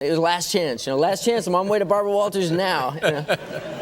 It was Last Chance, Last Chance. I'm on my way to Barbara Walters now.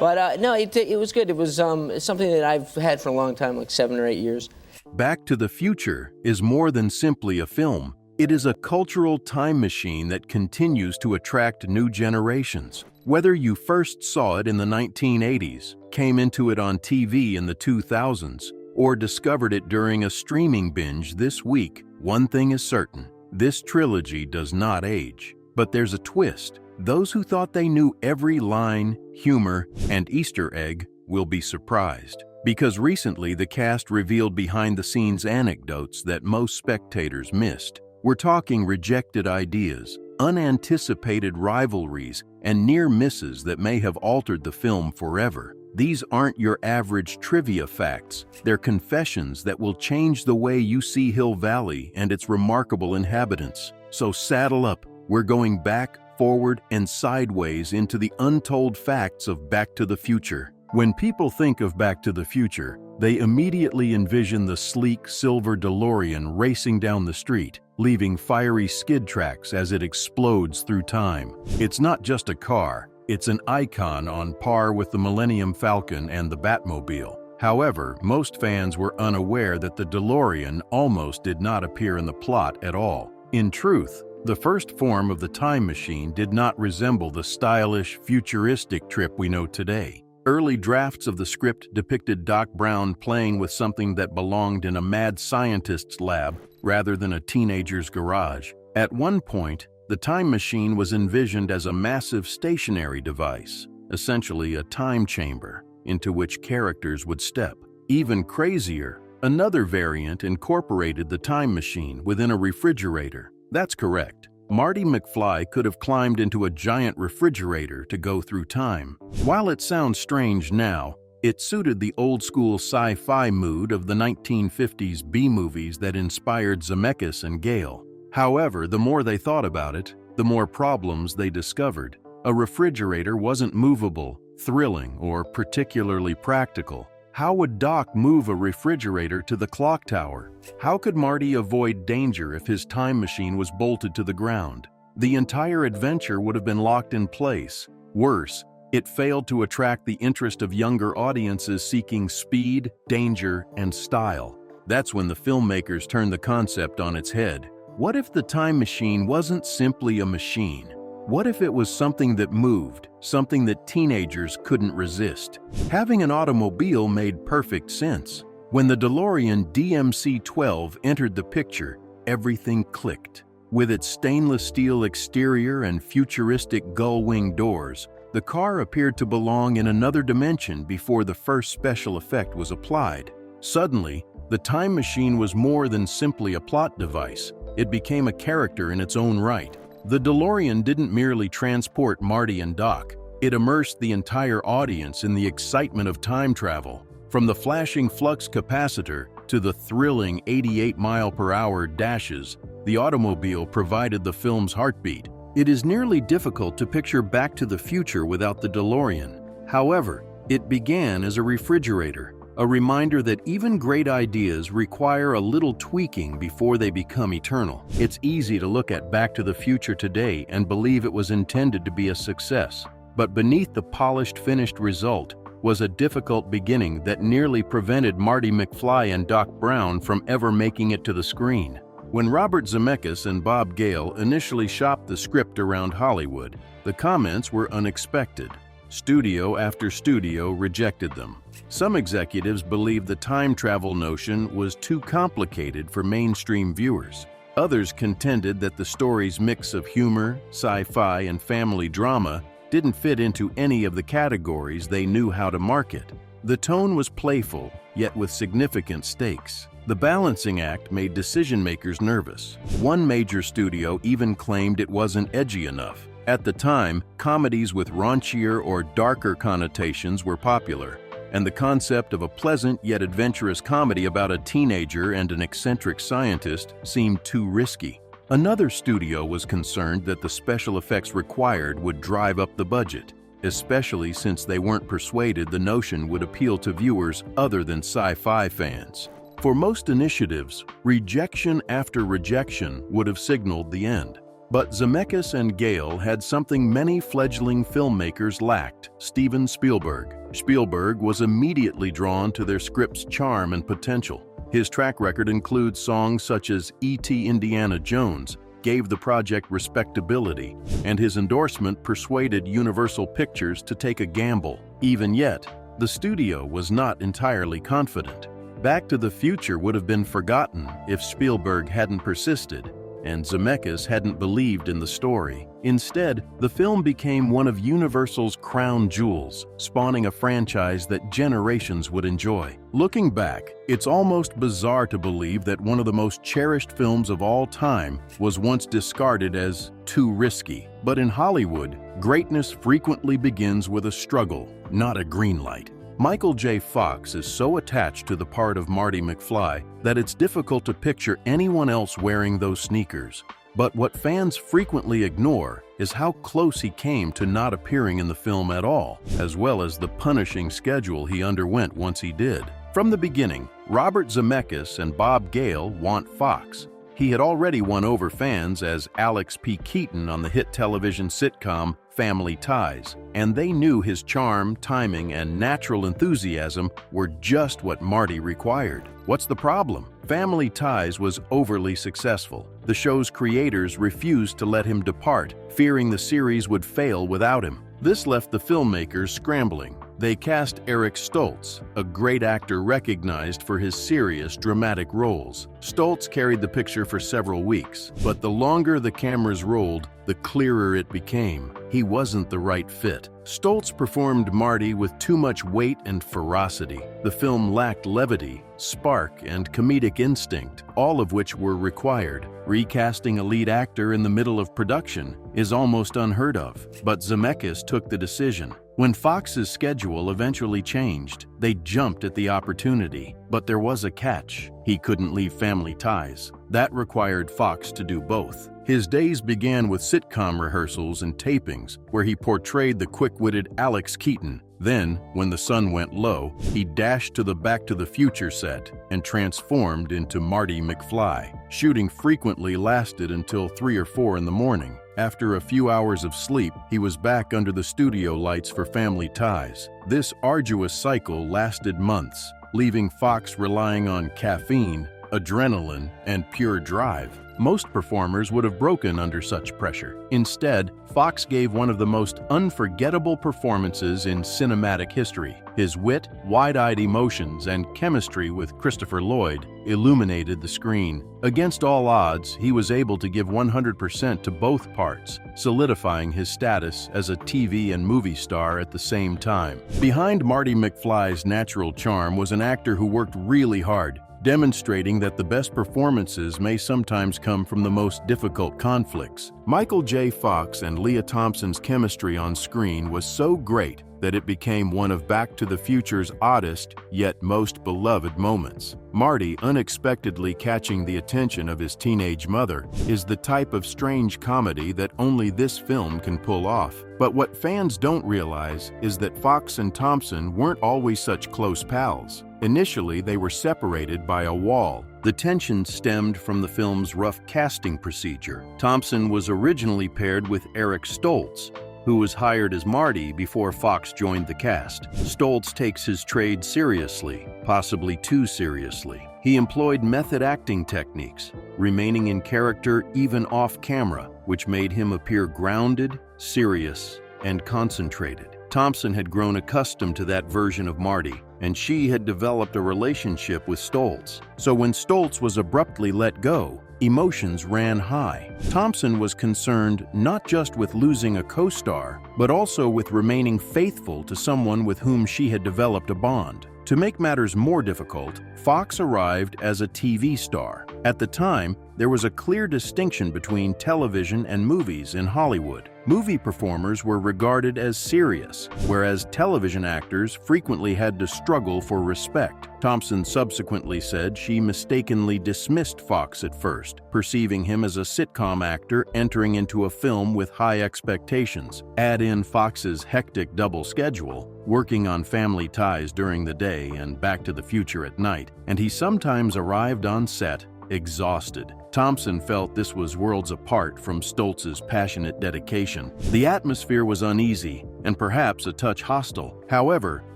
But no, it was good. It was something that I've had for a long time, like 7 or 8 years. Back to the Future is more than simply a film. It is a cultural time machine that continues to attract new generations. Whether you first saw it in the 1980s, came into it on TV in the 2000s, or discovered it during a streaming binge this week, one thing is certain: this trilogy does not age. But there's a twist. Those who thought they knew every line, humor, and Easter egg will be surprised. Because recently the cast revealed behind-the-scenes anecdotes that most spectators missed. We're talking rejected ideas, unanticipated rivalries, and near misses that may have altered the film forever. These aren't your average trivia facts. They're confessions that will change the way you see Hill Valley and its remarkable inhabitants. So saddle up. We're going back, forward, and sideways into the untold facts of Back to the Future. When people think of Back to the Future, they immediately envision the sleek silver DeLorean racing down the street, leaving fiery skid tracks as it explodes through time. It's not just a car, it's an icon on par with the Millennium Falcon and the Batmobile. However, most fans were unaware that the DeLorean almost did not appear in the plot at all. In truth, the first form of the time machine did not resemble the stylish, futuristic trip we know today. Early drafts of the script depicted Doc Brown playing with something that belonged in a mad scientist's lab rather than a teenager's garage. At one point, the time machine was envisioned as a massive stationary device, essentially a time chamber, into which characters would step. Even crazier, another variant incorporated the time machine within a refrigerator. That's correct. Marty McFly could have climbed into a giant refrigerator to go through time. While it sounds strange now, it suited the old-school sci-fi mood of the 1950s B-movies that inspired Zemeckis and Gale. However, the more they thought about it, the more problems they discovered. A refrigerator wasn't movable, thrilling, or particularly practical. How would Doc move a refrigerator to the clock tower? How could Marty avoid danger if his time machine was bolted to the ground? The entire adventure would have been locked in place. Worse, it failed to attract the interest of younger audiences seeking speed, danger, and style. That's when the filmmakers turned the concept on its head. What if the time machine wasn't simply a machine? What if it was something that moved, something that teenagers couldn't resist? Having an automobile made perfect sense. When the DeLorean DMC-12 entered the picture, everything clicked. With its stainless steel exterior and futuristic gull-wing doors, the car appeared to belong in another dimension before the first special effect was applied. Suddenly, the time machine was more than simply a plot device. It became a character in its own right. The DeLorean didn't merely transport Marty and Doc. It immersed the entire audience in the excitement of time travel. From the flashing flux capacitor to the thrilling 88-mile-per-hour dashes, the automobile provided the film's heartbeat. It is nearly difficult to picture Back to the Future without the DeLorean. However, it began as a refrigerator, a reminder that even great ideas require a little tweaking before they become eternal. It's easy to look at Back to the Future today and believe it was intended to be a success. But beneath the polished, finished result was a difficult beginning that nearly prevented Marty McFly and Doc Brown from ever making it to the screen. When Robert Zemeckis and Bob Gale initially shopped the script around Hollywood, the comments were unexpected. Studio after studio rejected them. Some executives believed the time travel notion was too complicated for mainstream viewers. Others contended that the story's mix of humor, sci-fi, and family drama didn't fit into any of the categories they knew how to market. The tone was playful, yet with significant stakes. The balancing act made decision-makers nervous. One major studio even claimed it wasn't edgy enough. At the time, comedies with raunchier or darker connotations were popular, and the concept of a pleasant yet adventurous comedy about a teenager and an eccentric scientist seemed too risky. Another studio was concerned that the special effects required would drive up the budget, especially since they weren't persuaded the notion would appeal to viewers other than sci-fi fans. For most initiatives, rejection after rejection would have signaled the end. But Zemeckis and Gale had something many fledgling filmmakers lacked: Steven Spielberg. Spielberg was immediately drawn to their script's charm and potential. His track record includes songs such as E.T. Indiana Jones, gave the project respectability, and his endorsement persuaded Universal Pictures to take a gamble. Even yet, the studio was not entirely confident. Back to the Future would have been forgotten if Spielberg hadn't persisted and Zemeckis hadn't believed in the story. Instead, the film became one of Universal's crown jewels, spawning a franchise that generations would enjoy. Looking back, it's almost bizarre to believe that one of the most cherished films of all time was once discarded as too risky. But in Hollywood, greatness frequently begins with a struggle, not a green light. Michael J. Fox is so attached to the part of Marty McFly that it's difficult to picture anyone else wearing those sneakers. But what fans frequently ignore is how close he came to not appearing in the film at all, as well as the punishing schedule he underwent once he did. From the beginning, Robert Zemeckis and Bob Gale want Fox. He had already won over fans as Alex P. Keaton on the hit television sitcom Family Ties, and they knew his charm, timing, and natural enthusiasm were just what Marty required. What's the problem? Family Ties was overly successful. The show's creators refused to let him depart, fearing the series would fail without him. This left the filmmakers scrambling. They cast Eric Stoltz, a great actor recognized for his serious, dramatic roles. Stoltz carried the picture for several weeks, but the longer the cameras rolled, the clearer it became. He wasn't the right fit. Stoltz performed Marty with too much weight and ferocity. The film lacked levity, spark, and comedic instinct, all of which were required. Recasting a lead actor in the middle of production is almost unheard of, but Zemeckis took the decision. When Fox's schedule eventually changed, they jumped at the opportunity. But there was a catch. He couldn't leave Family Ties. That required Fox to do both. His days began with sitcom rehearsals and tapings, where he portrayed the quick-witted Alex Keaton. Then, when the sun went low, he dashed to the Back to the Future set and transformed into Marty McFly. Shooting frequently lasted until 3 or 4 in the morning. After a few hours of sleep, he was back under the studio lights for Family Ties. This arduous cycle lasted months, leaving Fox relying on caffeine, adrenaline, and pure drive. Most performers would have broken under such pressure. Instead, Fox gave one of the most unforgettable performances in cinematic history. His wit, wide-eyed emotions, and chemistry with Christopher Lloyd illuminated the screen. Against all odds, he was able to give 100% to both parts, solidifying his status as a TV and movie star at the same time. Behind Marty McFly's natural charm was an actor who worked really hard, demonstrating that the best performances may sometimes come from the most difficult conflicts. Michael J. Fox and Lea Thompson's chemistry on screen was so great that it became one of Back to the Future's oddest, yet most beloved moments. Marty unexpectedly catching the attention of his teenage mother is the type of strange comedy that only this film can pull off. But what fans don't realize is that Fox and Thompson weren't always such close pals. Initially, they were separated by a wall. The tension stemmed from the film's rough casting procedure. Thompson was originally paired with Eric Stoltz, who was hired as Marty before Fox joined the cast. Stoltz takes his trade seriously, possibly too seriously. He employed method acting techniques, remaining in character even off-camera, which made him appear grounded, serious, and concentrated. Thompson had grown accustomed to that version of Marty, and she had developed a relationship with Stoltz. So when Stoltz was abruptly let go, emotions ran high. Thompson was concerned not just with losing a co-star, but also with remaining faithful to someone with whom she had developed a bond. To make matters more difficult, Fox arrived as a TV star. At the time, there was a clear distinction between television and movies in Hollywood. Movie performers were regarded as serious, whereas television actors frequently had to struggle for respect. Thompson subsequently said she mistakenly dismissed Fox at first, perceiving him as a sitcom actor entering into a film with high expectations. Add in Fox's hectic double schedule, working on Family Ties during the day and Back to the Future at night, and he sometimes arrived on set exhausted. Thompson felt this was worlds apart from Stoltz's passionate dedication. The atmosphere was uneasy and perhaps a touch hostile. However,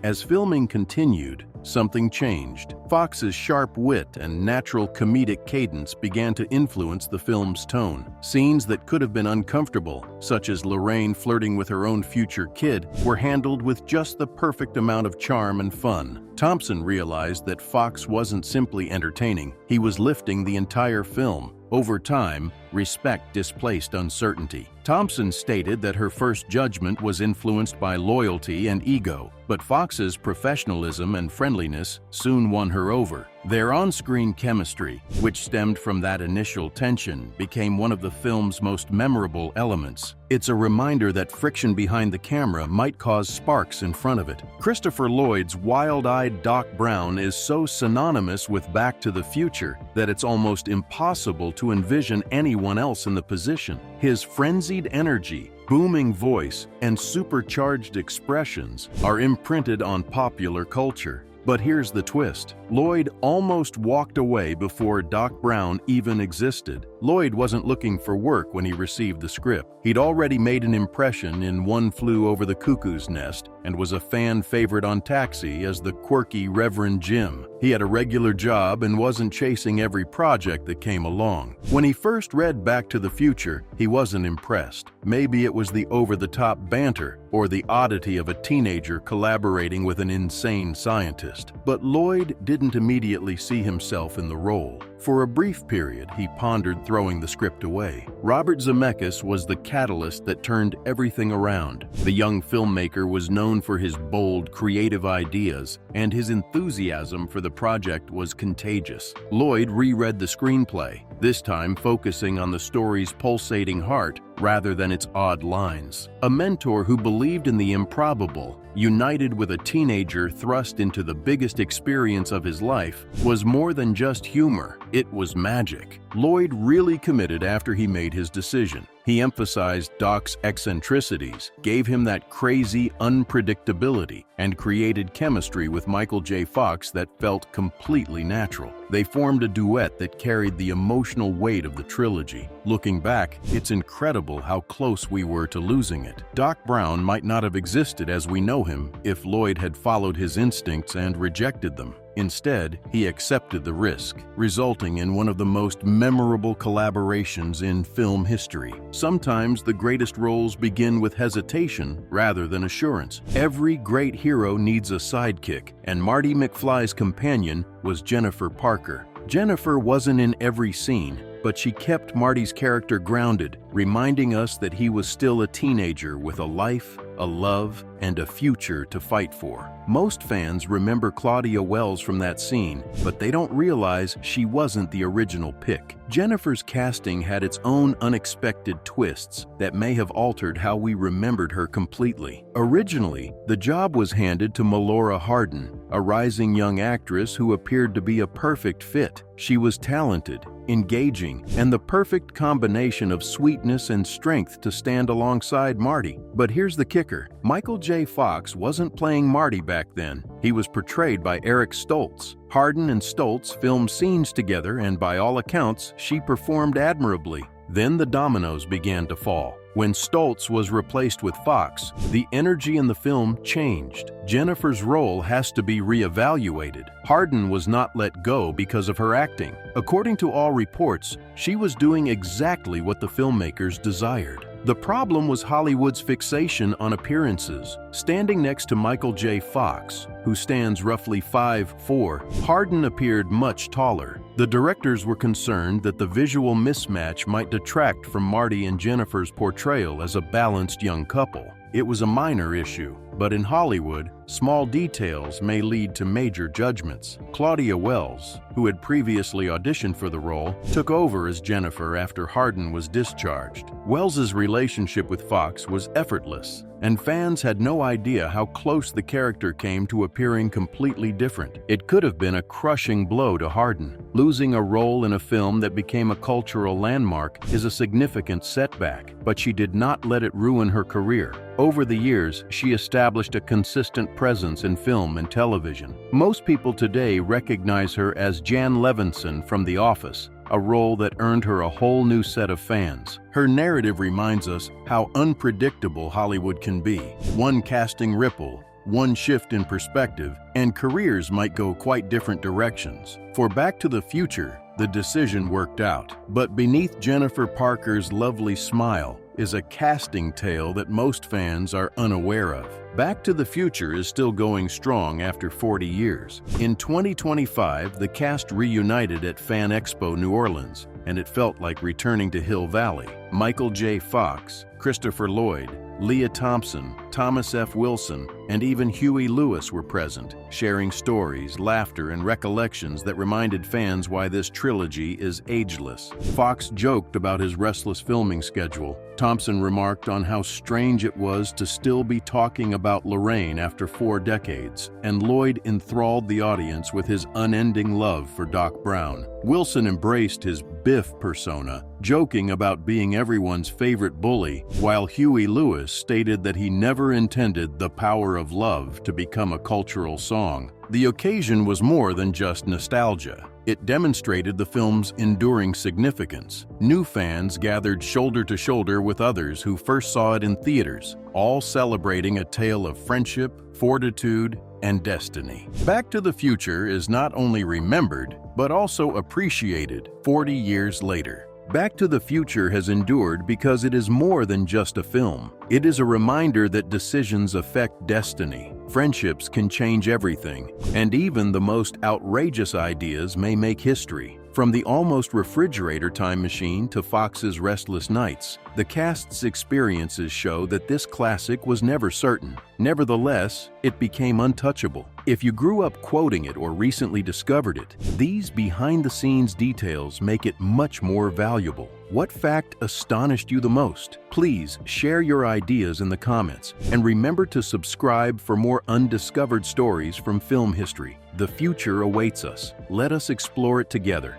as filming continued, something changed. Fox's sharp wit and natural comedic cadence began to influence the film's tone. Scenes that could have been uncomfortable, such as Lorraine flirting with her own future kid, were handled with just the perfect amount of charm and fun. Thompson realized that Fox wasn't simply entertaining, he was lifting the entire film. Over time, respect displaced uncertainty. Thompson stated that her first judgment was influenced by loyalty and ego, but Fox's professionalism and friendliness soon won her over. Their on-screen chemistry, which stemmed from that initial tension, became one of the film's most memorable elements. It's a reminder that friction behind the camera might cause sparks in front of it. Christopher Lloyd's wild-eyed Doc Brown is so synonymous with Back to the Future that it's almost impossible to envision anyone else in the position. His frenzied energy, booming voice, and supercharged expressions are imprinted on popular culture. But here's the twist. Lloyd almost walked away before Doc Brown even existed. Lloyd wasn't looking for work when he received the script. He'd already made an impression in One Flew Over the Cuckoo's Nest and was a fan favorite on Taxi as the quirky Reverend Jim. He had a regular job and wasn't chasing every project that came along. When he first read Back to the Future, he wasn't impressed. Maybe it was the over-the-top banter or the oddity of a teenager collaborating with an insane scientist. But Lloyd didn't immediately see himself in the role. For a brief period, he pondered throwing the script away. Robert Zemeckis was the catalyst that turned everything around. The young filmmaker was known for his bold, creative ideas, and his enthusiasm for the project was contagious. Lloyd reread the screenplay, this time focusing on the story's pulsating heart rather than its odd lines. A mentor who believed in the improbable, united with a teenager thrust into the biggest experience of his life, was more than just humor, it was magic. Lloyd really committed after he made his decision. He emphasized Doc's eccentricities, gave him that crazy unpredictability, and created chemistry with Michael J. Fox that felt completely natural. They formed a duet that carried the emotional weight of the trilogy. Looking back, it's incredible how close we were to losing it. Doc Brown might not have existed as we know him if Lloyd had followed his instincts and rejected them. Instead, he accepted the risk, resulting in one of the most memorable collaborations in film history. Sometimes the greatest roles begin with hesitation rather than assurance. Every great hero needs a sidekick, and Marty McFly's companion was Jennifer Parker. Jennifer wasn't in every scene, but she kept Marty's character grounded, reminding us that he was still a teenager with a life, a love, and a future to fight for. Most fans remember Claudia Wells from that scene, but they don't realize she wasn't the original pick. Jennifer's casting had its own unexpected twists that may have altered how we remembered her completely. Originally, the job was handed to Melora Hardin, a rising young actress who appeared to be a perfect fit. She was talented, engaging, and the perfect combination of sweetness and strength to stand alongside Marty. But here's the kicker. Michael J. Fox wasn't playing Marty back then. He was portrayed by Eric Stoltz. Hardin and Stoltz filmed scenes together, and by all accounts, she performed admirably. Then the dominoes began to fall. When Stoltz was replaced with Fox, the energy in the film changed. Jennifer's role has to be reevaluated. Hardin was not let go because of her acting. According to all reports, she was doing exactly what the filmmakers desired. The problem was Hollywood's fixation on appearances. Standing next to Michael J. Fox, who stands roughly 5'4", Hardin appeared much taller. The directors were concerned that the visual mismatch might detract from Marty and Jennifer's portrayal as a balanced young couple. It was a minor issue, but in Hollywood, small details may lead to major judgments. Claudia Wells, who had previously auditioned for the role, took over as Jennifer after Hardin was discharged. Wells's relationship with Fox was effortless, and fans had no idea how close the character came to appearing completely different. It could have been a crushing blow to Hardin. Losing a role in a film that became a cultural landmark is a significant setback, but she did not let it ruin her career. Over the years, she established a consistent presence in film and television. Most people today recognize her as Jan Levinson from The Office, a role that earned her a whole new set of fans. Her narrative reminds us how unpredictable Hollywood can be. One casting ripple, one shift in perspective, and careers might go quite different directions. For Back to the Future, the decision worked out. But beneath Jennifer Parker's lovely smile is a casting tale that most fans are unaware of. Back to the Future is still going strong after 40 years. In 2025, the cast reunited at Fan Expo New Orleans, and it felt like returning to Hill Valley. Michael J. Fox, Christopher Lloyd, Leah Thompson, Thomas F. Wilson, and even Huey Lewis were present, sharing stories, laughter, and recollections that reminded fans why this trilogy is ageless. Fox joked about his restless filming schedule. Thompson remarked on how strange it was to still be talking about Lorraine after 4 decades, and Lloyd enthralled the audience with his unending love for Doc Brown. Wilson embraced his Biff persona, joking about being everyone's favorite bully, while Huey Lewis stated that he never intended The Power of Love to become a cultural song. The occasion was more than just nostalgia. It demonstrated the film's enduring significance. New fans gathered shoulder to shoulder with others who first saw it in theaters, all celebrating a tale of friendship, fortitude, and destiny. Back to the Future is not only remembered, but also appreciated 40 years later. Back to the Future has endured because it is more than just a film. It is a reminder that decisions affect destiny. Friendships can change everything, and even the most outrageous ideas may make history. From the almost refrigerator time machine to Fox's Restless Nights, the cast's experiences show that this classic was never certain. Nevertheless, it became untouchable. If you grew up quoting it or recently discovered it, these behind-the-scenes details make it much more valuable. What fact astonished you the most? Please share your ideas in the comments, and remember to subscribe for more undiscovered stories from film history. The future awaits us. Let us explore it together.